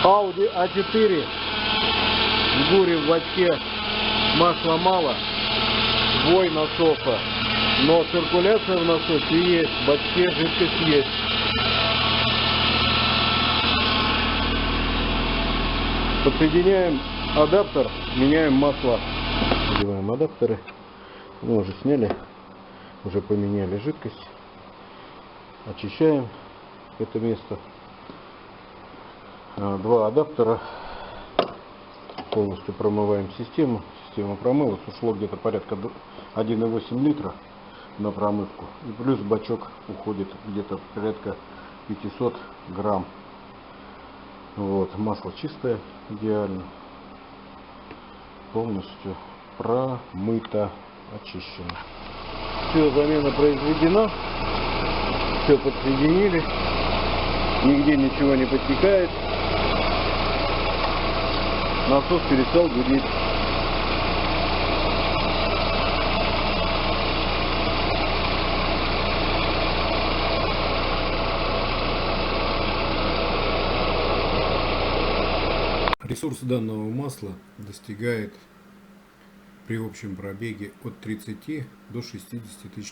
Audi A4, в буре в бачке масла мало, вой насоса, но циркуляция в насосе есть, в бачке жидкость есть. Подсоединяем адаптер, меняем масло. Надеваем адаптеры, мы уже сняли, уже поменяли жидкость, очищаем это место. Два адаптера, полностью промываем систему. Система промылась, ушло где-то порядка 1,8 литра на промывку. И плюс в бачок уходит где-то порядка 500 грамм. Вот, масло чистое, идеально. Полностью промыто, очищено. Все, замена произведена. Все подсоединили. Нигде ничего не подтекает. Насос перестал гудеть. Ресурс данного масла достигает при общем пробеге от 30 до 60 тысяч